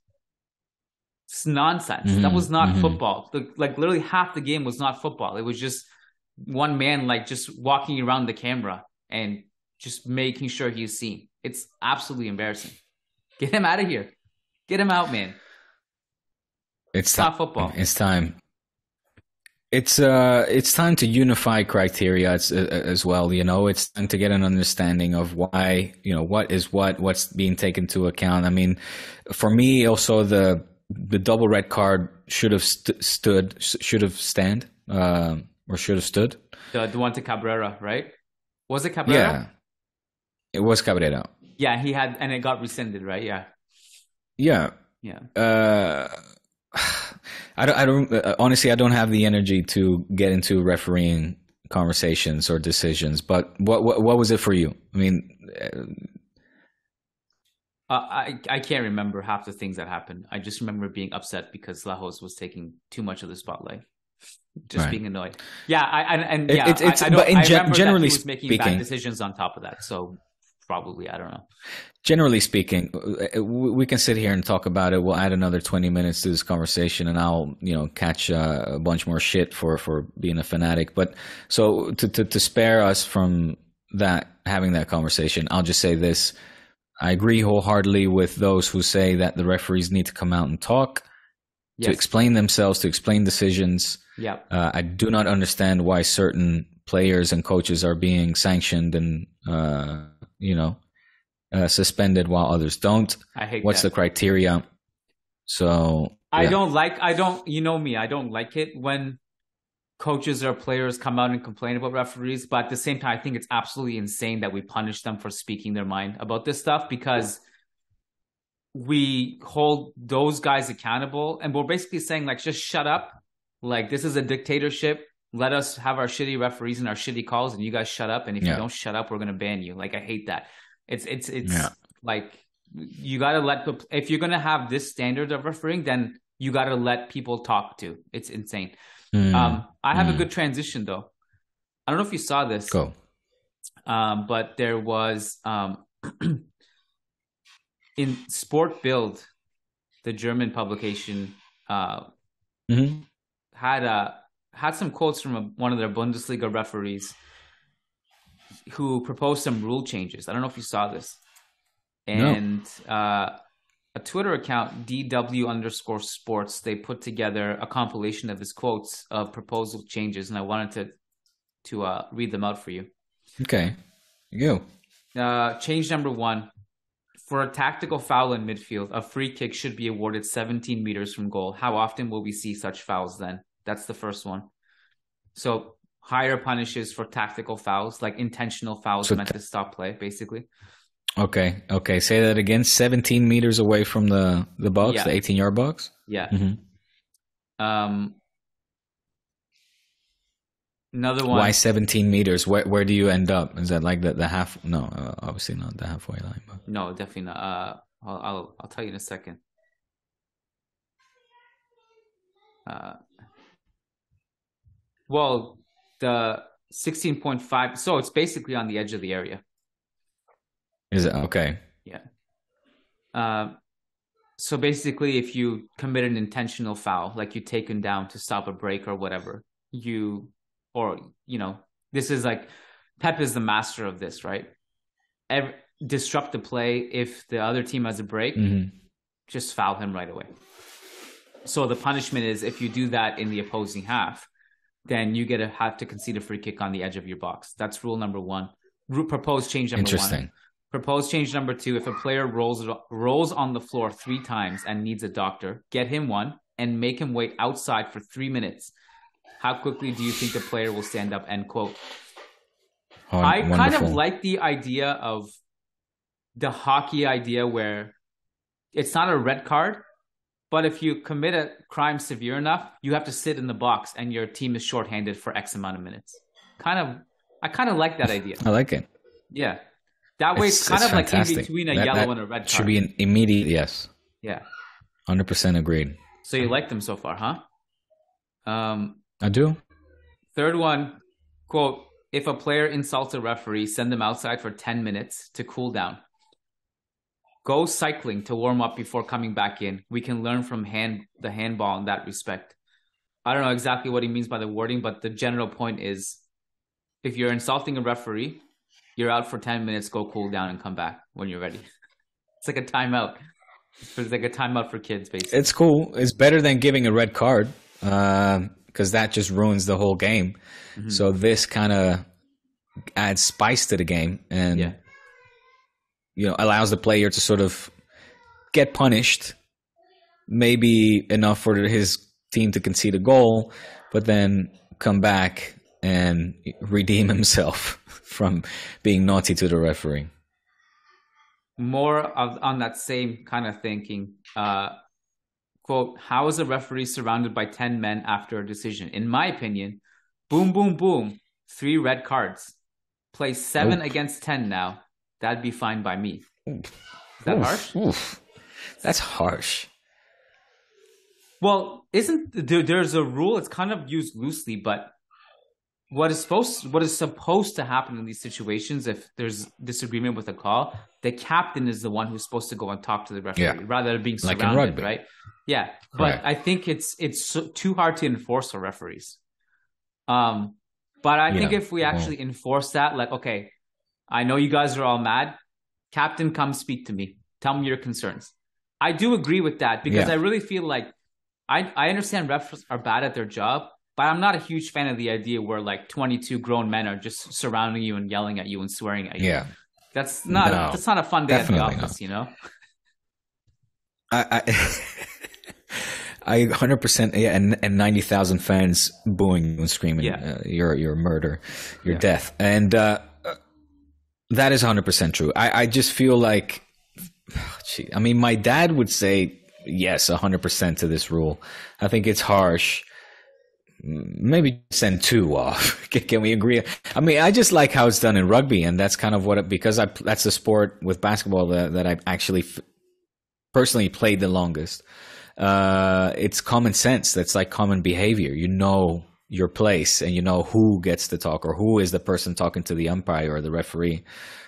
It's nonsense. That was not football. Like literally half the game was not football. It was just one man like just walking around the camera and just making sure he's seen. It's absolutely embarrassing. Get him out of here. Get him out, man. It's not football. It's time. It's time to unify criteria as well. It's time to get an understanding of why, what is what's being taken into account. I mean, for me, also the double red card should have stood. The one to Cabrera, right? Was it Cabrera? Yeah, it was Cabrera. Yeah, he had, and it got rescinded, right? Yeah. Yeah. I don't honestly, I don't have the energy to get into refereeing conversations or decisions. But what was it for you? I mean, I can't remember half the things that happened. I just remember being upset because Lahoz was taking too much of the spotlight. Just being annoyed. Yeah, I remember generally that he was making bad decisions on top of that. So probably, I don't know. Generally speaking, we can sit here and talk about it. We'll add another 20 minutes to this conversation, and I'll catch a bunch more shit for being a fanatic. But so to spare us from having that conversation, I'll just say this: I agree wholeheartedly with those who say that the referees need to come out and talk. Yes. To explain themselves, to explain decisions. Yeah. I do not understand why certain players and coaches are being sanctioned and suspended while others don't. I hate What's the criteria? So I don't like it when coaches or players come out and complain about referees, but at the same time, I think it's absolutely insane that we punish them for speaking their mind about this stuff, because we hold those guys accountable, and we're basically saying, like, just shut up. Like, this is a dictatorship. Let us have our shitty referees and our shitty calls, and you guys shut up. And if you don't shut up, we're going to ban you. Like, I hate that. It's like, you got to if you're going to have this standard of refereeing, then you got to let people talk too. It's insane. I have a good transition though. I don't know if you saw this. Go. But there was, in Sport Bild, the German publication, had some quotes from one of their Bundesliga referees who proposed some rule changes. I don't know if you saw this. And a Twitter account, DW_sports, they put together a compilation of his quotes of proposal changes, and I wanted to read them out for you. Okay. You go. Change number 1. For a tactical foul in midfield, a free kick should be awarded 17 meters from goal. How often will we see such fouls then? That's the first one. So higher punishes for tactical fouls, like intentional fouls meant to stop play, basically. Okay. Say that again. 17 meters away from the box, the 18-yard box? Yeah. Another one. Why 17 meters? Where do you end up? Is that like the half? No, obviously not the halfway line. But. No, definitely not. I'll tell you in a second. Well, the 16.5. So it's basically on the edge of the area. Is it? Okay. Yeah. So basically, if you commit an intentional foul, like you taken down to stop a break or whatever, this is like, Pep is the master of this, right? Disrupt the play. If the other team has a break, just foul him right away. So the punishment is, if you do that in the opposing half, then you have to concede a free kick on the edge of your box. That's rule number 1. Proposed change number 1. Interesting. Proposed change number 2, if a player rolls on the floor 3 times and needs a doctor, get him one and make him wait outside for 3 minutes. How quickly do you think the player will stand up? End quote. I kind of like the idea of the hockey idea where it's not a red card, but if you commit a crime severe enough, you have to sit in the box and your team is shorthanded for X amount of minutes. I kind of like that idea. I like it. Yeah. That way it's kind of fantastic. Like in between a yellow and a red card. Should be an immediate yes. Yeah. 100% agreed. So you like them so far, huh? I do. Third one, quote, if a player insults a referee, send them outside for 10 minutes to cool down. Go cycling to warm up before coming back in. We can learn from the handball in that respect. I don't know exactly what he means by the wording, but the general point is, if you're insulting a referee, you're out for 10 minutes, go cool down and come back when you're ready. It's like a timeout. It's like a timeout for kids, basically. It's cool. It's better than giving a red card, because that just ruins the whole game. Mm-hmm. So this kind of adds spice to the game and allows the player to sort of get punished, maybe enough for his team to concede a goal, but then come back and redeem himself from being naughty to the referee. More on that same kind of thinking. Quote, how is a referee surrounded by 10 men after a decision? In my opinion, boom, boom, boom. 3 red cards. Play 7 against 10 now. That'd be fine by me. Is that harsh? Oof. That's harsh. Well, there's a rule, it's kind of used loosely, but what is supposed to happen in these situations, if there's disagreement with a call, the captain is the one who's supposed to go and talk to the referee rather than being surrounded, like in rugby. Right? Yeah, but I think it's too hard to enforce for referees. But I think if we actually enforce that, like, okay, I know you guys are all mad. Captain, come speak to me. Tell me your concerns. I do agree with that because I really feel like I understand refs are bad at their job, but I'm not a huge fan of the idea where like 22 grown men are just surrounding you and yelling at you and swearing at you. Yeah. That's not a fun day at the office, you know? I 100% and 90,000 fans booing and screaming your murder, your death. And that is 100% true. I just feel like I mean, my dad would say yes, 100% to this rule. I think it's harsh. Maybe send 2 off. Can we agree? I mean, I just like how it's done in rugby, and that's kind of because that's the sport with basketball that I've actually personally played the longest. It's common sense. That's like common behavior. You know your place, and you know who gets to talk or who is the person talking to the umpire or the referee.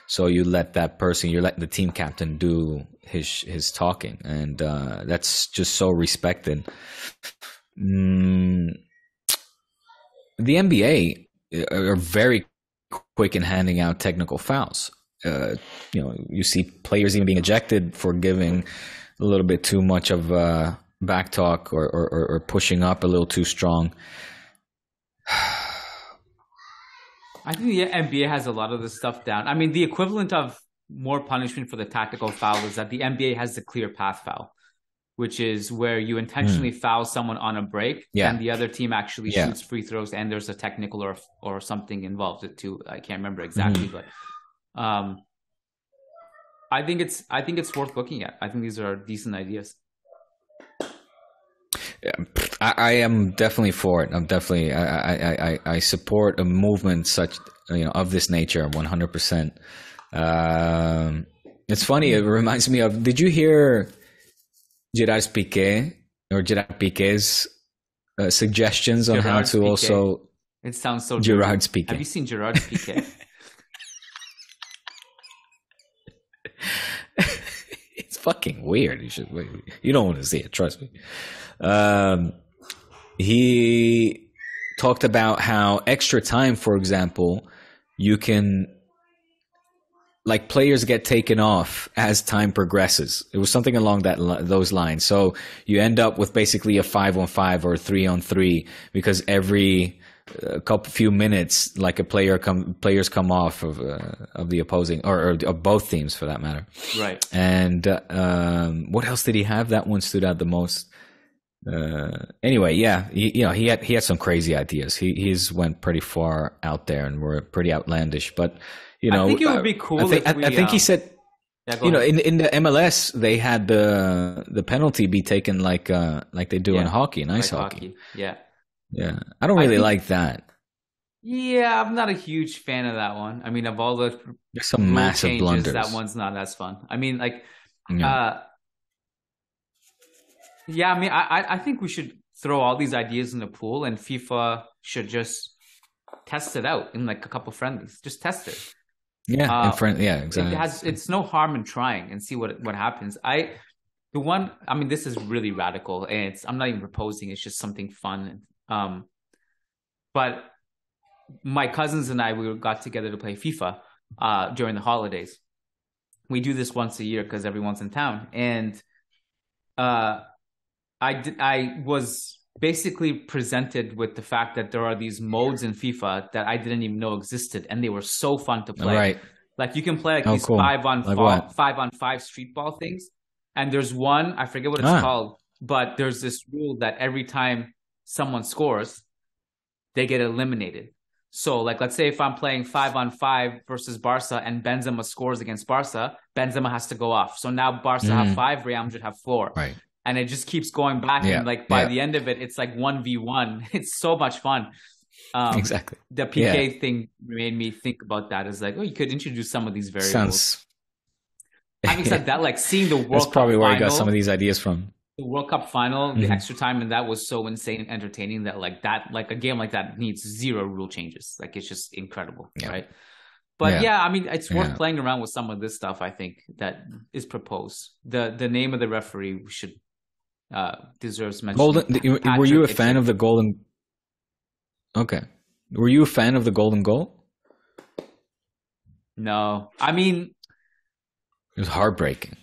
So you let that person, you let the team captain do his talking, and that's just so respected. The NBA are very quick in handing out technical fouls. You see players even being ejected for giving a little bit too much of back talk or pushing up a little too strong. I think the NBA has a lot of this stuff down. I mean, the equivalent of more punishment for the tactical foul is that the NBA has the clear path foul, which is where you intentionally foul someone on a break and the other team actually shoots free throws and there's a technical or something involved it too. I can't remember exactly, but I think it's worth looking at. I think these are decent ideas. Yeah, I am definitely for it. I'm definitely I support a movement such of this nature 100%. It's funny. It reminds me of. Did you hear Gerard Piqué's suggestions on how to also? It sounds so. Gerard's Piqué. Have you seen Gerard's Piqué? It's fucking weird. You don't want to see it. Trust me. He talked about how extra time, for example, you can, like, players get taken off as time progresses. It was something along those lines. So you end up with basically a 5-on-5 or a 3-on-3 because every few minutes, like players come off of the opposing or of both teams for that matter. Right. And what else did he have? That one stood out the most. Anyway, he had some crazy ideas. He's went pretty far out there and were pretty outlandish. But I think it would be cool. I think he said, in the MLS they had the penalty be taken like they do in hockey and ice hockey. Yeah. I don't really like that. Yeah, I'm not a huge fan of that one. I mean, of all the there's some massive changes, blunders. That one's not as fun. I mean, like, I mean, I think we should throw all these ideas in the pool, and FIFA should just test it out in like a couple friendlies. Just test it. Yeah, exactly. It's no harm in trying and see what happens. I mean, this is really radical, and I'm not even proposing. It's just something fun. But my cousins and we got together to play FIFA during the holidays. We do this once a year because everyone's in town, and I was basically presented with the fact that there are these modes in FIFA that I didn't even know existed, and they were so fun to play. Right. Like you can play like these cool. 5-on-5 street ball things, and there's one, I forget what it's called, but there's this rule that every time someone scores, they get eliminated. So like, let's say if I'm playing 5-on-5 versus Barca and Benzema scores against Barca, Benzema has to go off. So now Barca have 5, Real Madrid have 4. Right. And it just keeps going back. And like by the end of it, it's like 1v1. It's so much fun. Exactly. The PK thing made me think about that. Is like, oh, you could introduce some of these variables. Having said that, like seeing the World Cup that's probably where I got some of final, these ideas from. the World Cup final, the extra time, and that was so insane and entertaining that like a game like that needs zero rule changes. Like it's just incredible, right? But I mean, it's worth playing around with some of this stuff. I think that is proposed. The name of the referee should deserves mention. Were you a fan of the golden? Okay, were you a fan of the golden goal? No, I mean, it was heartbreaking.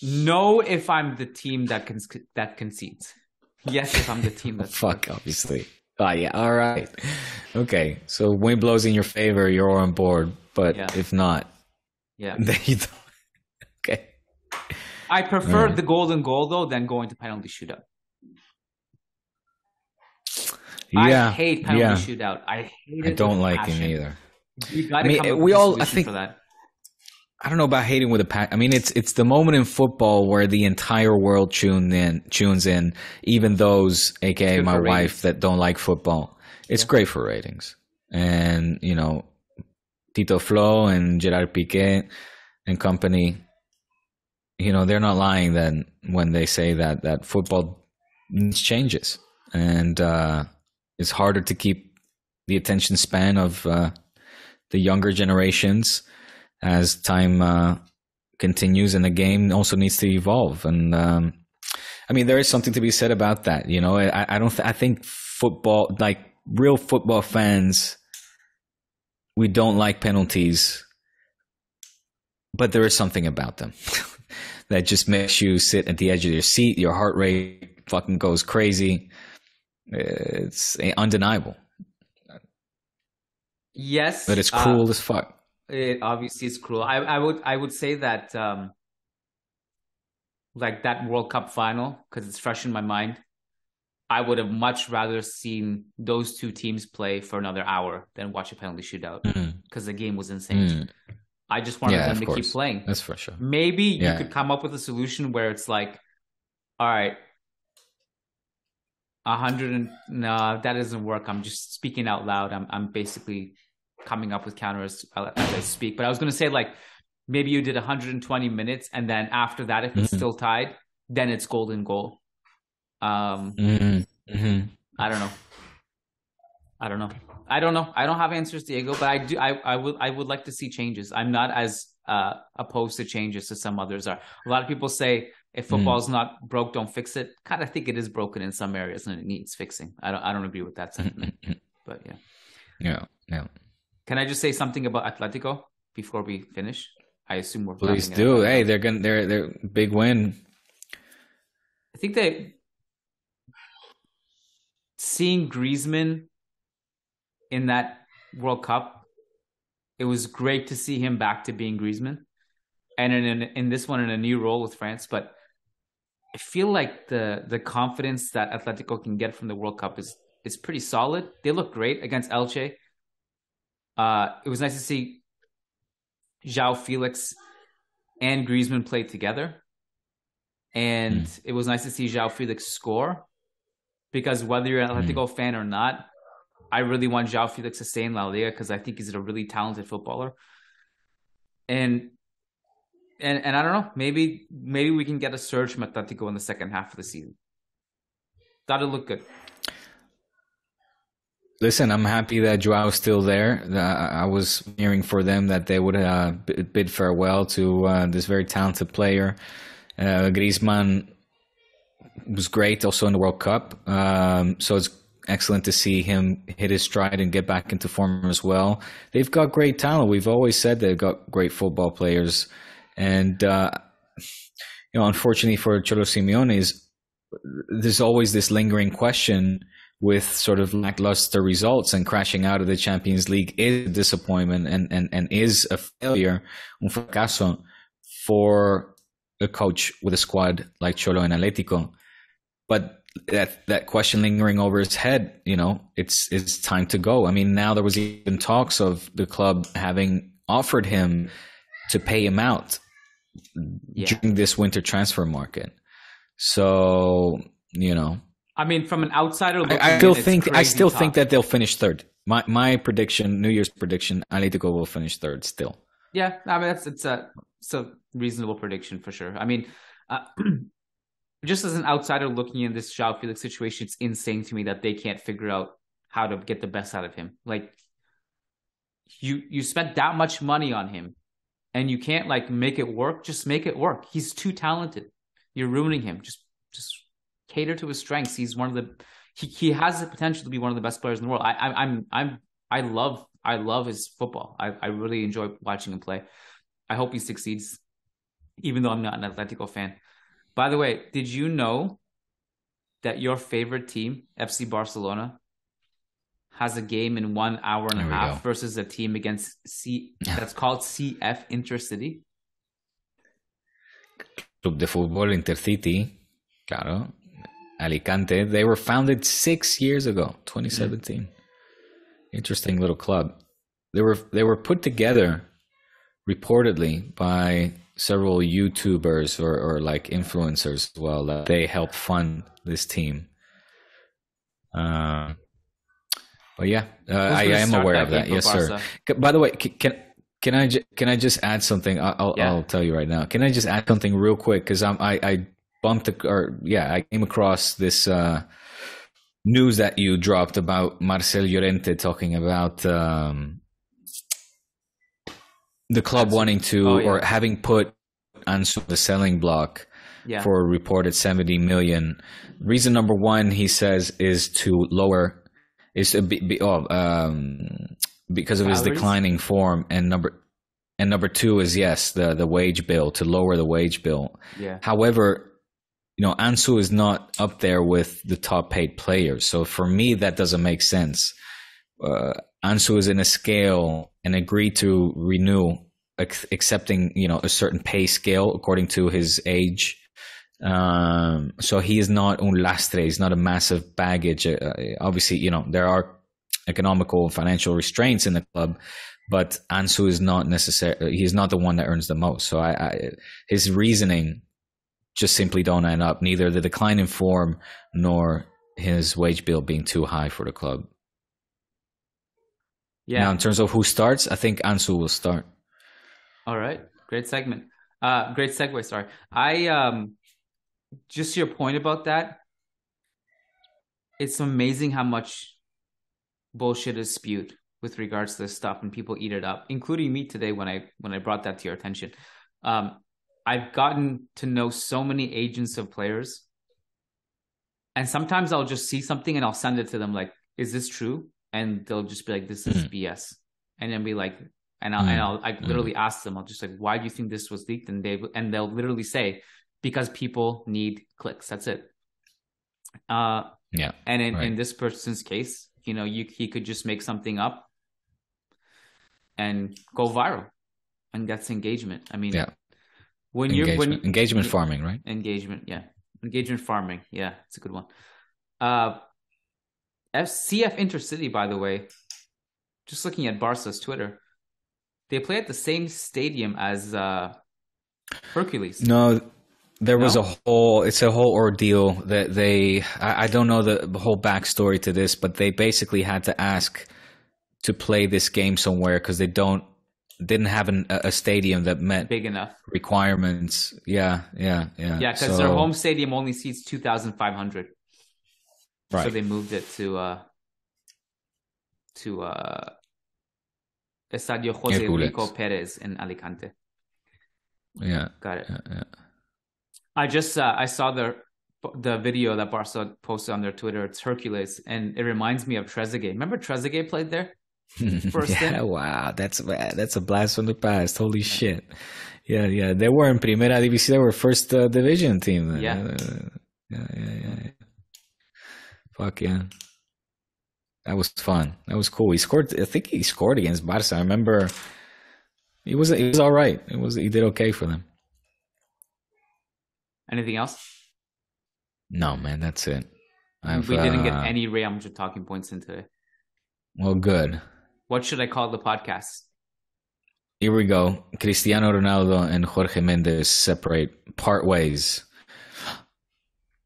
No, if I'm the team that concedes. Yes, if I'm the team that fuck, obviously. Oh yeah, all right, okay. So wind blows in your favor, you're on board. But if not, then you don't. Okay. I prefer the golden goal though than going to penalty shootout. I hate penalty shootout. I hate it. I don't like it either. You got to come up with a solution for that. I don't know about hating with a pack. I mean, it's the moment in football where the entire world tunes in, even those, aka my wife, that don't like football. It's great for ratings, and you know, Tito Flo and Gerard Piqué and company. You know, they're not lying then when they say that football needs changes, and it's harder to keep the attention span of the younger generations as time continues, and the game also needs to evolve. And I mean, there is something to be said about that. You know, I think football, like real football fans, we don't like penalties, but there is something about them that just makes you sit at the edge of your seat. Your heart rate fucking goes crazy. It's undeniable. Yes, but it's cruel as fuck. It obviously is cruel. I would say that like that World Cup final, because it's fresh in my mind, I would have much rather seen those two teams play for another hour than watch a penalty shootout, because the game was insane. I just wanted them to keep playing. That's for sure. Maybe you could come up with a solution where it's like, all right, 100 no, that doesn't work. I'm just speaking out loud. I'm basically coming up with counters as I speak. But I was going to say, like, maybe you did 120 minutes, and then after that, if it's still tied, then it's golden goal. I don't know. I don't have answers, Diego, but I would like to see changes. I'm not as opposed to changes as some others are. A lot of people say, if football's not broke, don't fix it. Kind of think it is broken in some areas and it needs fixing. I don't agree with that sentiment. But yeah. Can I just say something about Atletico before we finish? I assume we're please do. Hey, they're big win. I think seeing Griezmann in that World Cup, it was great to see him back to being Griezmann, and in this one in a new role with France. But I feel like the confidence that Atletico can get from the World Cup is pretty solid. They look great against Elche. It was nice to see Joao Felix and Griezmann play together, and it was nice to see Joao Felix score, because whether you're an Atletico fan or not, I really want Joao Felix to stay in La Liga because I think he's a really talented footballer. And I don't know, maybe we can get a surge from Atletico in the second half of the season. That'll look good. Listen, I'm happy that Joao's still there. I was hearing for them that they would bid farewell to this very talented player. Griezmann was great also in the World Cup. So it's excellent to see him hit his stride and get back into form as well. They've got great talent. We've always said they've got great football players. And, unfortunately for Cholo Simeone, there's always this lingering question with sort of lackluster results, and crashing out of the Champions League is a disappointment and is a failure, un fracaso, for a coach with a squad like Cholo and Atletico. But that question lingering over his head, it's time to go. I mean, now there was even talks of the club having offered him to pay him out during this winter transfer market. So, I mean, from an outsider looking I still think that they'll finish third. My prediction, New Year's prediction, Atletico will finish third still. Yeah, I mean it's a reasonable prediction for sure. I mean, just as an outsider looking in this Joao Felix situation, it's insane to me that they can't figure out how to get the best out of him. Like you spent that much money on him, and you can't like make it work. Just make it work. He's too talented. You're ruining him. Just cater to his strengths. He's one of the he has the potential to be one of the best players in the world. I love his football. I really enjoy watching him play. I hope he succeeds, even though I'm not an Atletico fan. By the way, did you know that your favorite team, FC Barcelona, has a game in 1 hour and a half versus a team against that's called CF Intercity? Club de Fútbol Intercity, claro. Alicante. They were founded 6 years ago, 2017. Interesting little club. They were put together reportedly by several YouTubers or like influencers as well. That they helped fund this team. But yeah, I am aware of that. Yes, sir. By the way, can I just add something? I'll tell you right now. Can I just add something real quick? Because I came across this news that you dropped about Marcel Llorente talking about the club wanting to or having put Ansu the selling block for a reported 70 million. Reason number one, he says, is because of his declining form, and number two is the wage bill, to lower the wage bill. Yeah. However, Ansu is not up there with the top paid players. So for me, that doesn't make sense. Ansu is in a scale and agreed to renew, accepting, a certain pay scale according to his age. So he is not un lastre. He's not a massive baggage. Obviously, there are economical financial restraints in the club, but Ansu is not necessarily, he's not the one that earns the most. So his reasoning just simply don't add up. Neither the decline in form nor his wage bill being too high for the club. Yeah. Now, in terms of who starts, I think Ansu will start. All right. Great segment. Great segue. Sorry. I just your point about that. It's amazing how much bullshit is spewed with regards to this stuff, and people eat it up, including me today when I brought that to your attention. I've gotten to know so many agents of players, and sometimes I'll just see something and I'll send it to them like, is this true? And they'll just be like, this is BS. And then be like, I'll literally ask them, I'll just like, why do you think this was leaked? And they'll literally say, because people need clicks. That's it. And in this person's case, he could just make something up and go viral, and that's engagement. I mean, when engagement farming, right? Engagement farming. Yeah, it's a good one. CF Intercity, by the way, just looking at Barca's Twitter, they play at the same stadium as Hercules. No, there was it's a whole ordeal that I don't know the whole backstory to this, but they basically had to ask to play this game somewhere because they didn't have a stadium that met big enough requirements. Yeah. Because their home stadium only seats 2,500. Right. So they moved it to Estadio José Rico Pérez in Alicante. Yeah, got it. Yeah. I saw the video that Barca posted on their Twitter. It's Hercules, and it reminds me of Trezeguet. Remember Trezeguet played there? Wow, that's a blast from the past. Holy shit. Yeah. They were in Primera División. They were first division team then. Yeah. Fuck yeah. That was fun. That was cool. I think he scored against Barca. I remember he was all right. He did okay for them. Anything else? No, man, that's it. We didn't get any Real Madrid talking points in today. Well, good. What should I call the podcast? Here we go. Cristiano Ronaldo and Jorge Mendez part ways.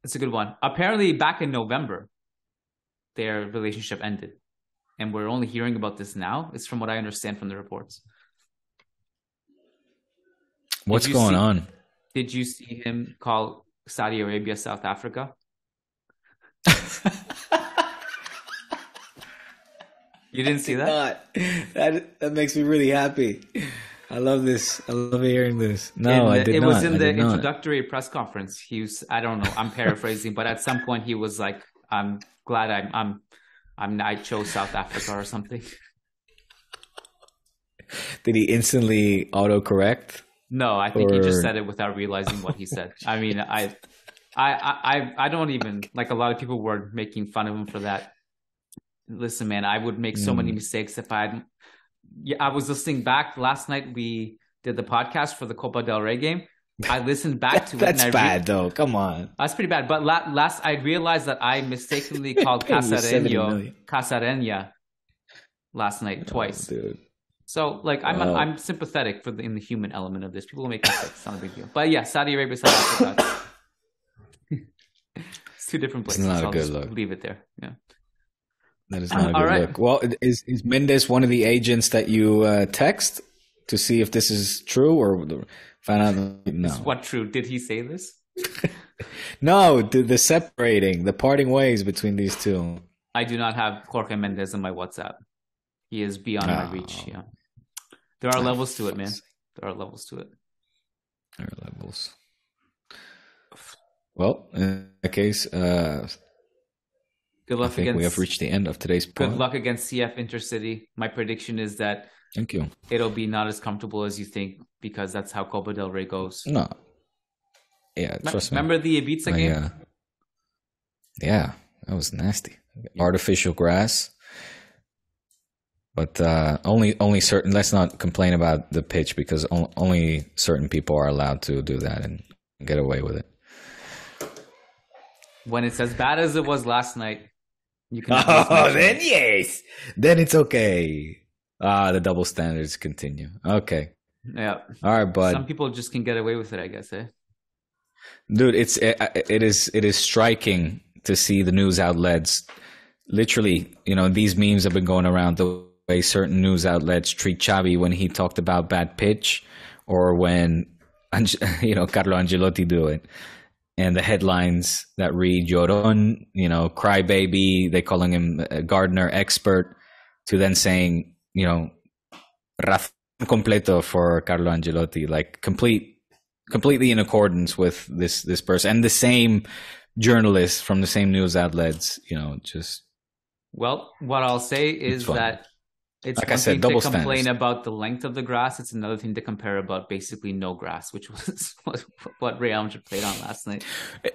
That's a good one. Apparently, back in November, their relationship ended. and we're only hearing about this now, is from what I understand from the reports. What's going on? Did you see him call Saudi Arabia South Africa? You didn't see that? That makes me really happy. I love this. I love hearing this. No, I did not. It was in the introductory press conference. He was, I don't know, I'm paraphrasing, but at some point he was like, I'm glad I chose South Africa or something. Did he instantly autocorrect? No, I think he just said it without realizing what he said. I mean, I don't even, like, a lot of people were making fun of him for that. Listen, man, I would make so many mistakes if I was listening back last night. We did the podcast for the Copa del Rey game. I listened back to it. That's bad, though. Come on. That's pretty bad. But last I realized that I mistakenly called Casareña last night twice. Dude. So, like, I'm sympathetic in the human element of this. People will make mistakes. It's not a big deal. But yeah, Saudi Arabia, South Africa. It's two different places. It's not so a good look. Leave it there. Yeah. That is not a good look. Well, is Mendez one of the agents that you text to see if this is true or find out? No. Is what true? Did he say this? No, the separating, the parting ways between these two. I do not have Jorge Mendez in my WhatsApp. He is beyond my reach. Yeah. There are levels to it, man. There are levels to it. There are levels. Well, in that case, good luck I think we have reached the end of today's pod. Good luck against CF Intercity. My prediction is that thank you. It'll be not as comfortable as you think because that's how Copa del Rey goes. No. Yeah, trust me. Remember the Ibiza game? Yeah, that was nasty. Artificial grass. But only certain. Let's not complain about the pitch because only certain people are allowed to do that and get away with it. When it's as bad as it was last night, you can. Then yes, then it's okay. The double standards continue. Okay. Yeah. All right, bud. Some people just can get away with it, I guess. Dude, it is striking to see the news outlets. Literally, these memes have been going around the way certain news outlets treat Xavi when he talked about bad pitch, or when Carlo Ancelotti do it. And the headlines that read Llorón, crybaby, they calling him a Gardner expert, to then saying, razón completo for Carlo Ancelotti, like completely in accordance with this person. And the same journalists from the same news outlets, just. Well, what I'll say is that it's like one thing to complain about the length of the grass. It's another thing to compare about basically no grass, which was what Real Madrid played on last night.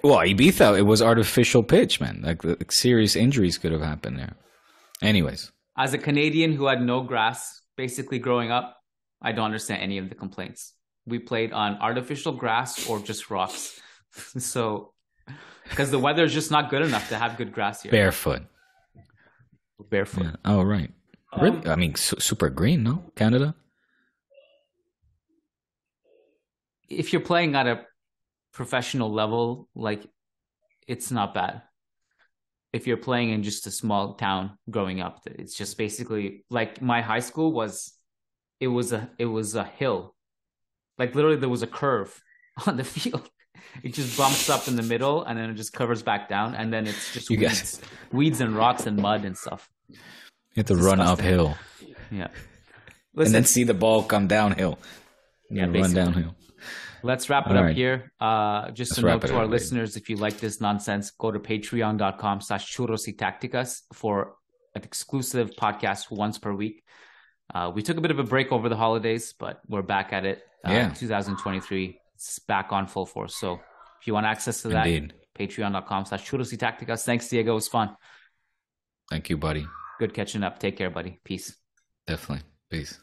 Well, Ibiza, it was artificial pitch, man. Like serious injuries could have happened there. Anyways. As a Canadian who had no grass basically growing up, I don't understand any of the complaints. We played on artificial grass or just rocks. So, because the weather is just not good enough to have good grass here. Barefoot. Yeah. Oh, right. Really? I mean, super green, no? Canada? If you're playing at a professional level, like, it's not bad. If you're playing in just a small town growing up, it's just basically like my high school it was a hill. Like literally there was a curve on the field. It just bumps up in the middle and then it just covers back down. And then it's just weeds and rocks and mud and stuff. You have to run uphill. Yeah. Listen, and then see the ball come downhill. Yeah, run downhill. Let's wrap it up here. Just a note to our listeners, if you like this nonsense, go to patreon.com/Churros y Tácticas for an exclusive podcast once per week. We took a bit of a break over the holidays, but we're back at it. 2023, it's back on full force. So if you want access to that, patreon.com/Churros y Tácticas. Thanks, Diego. It was fun. Thank you, buddy. Good catching up. Take care, buddy. Peace. Definitely. Peace.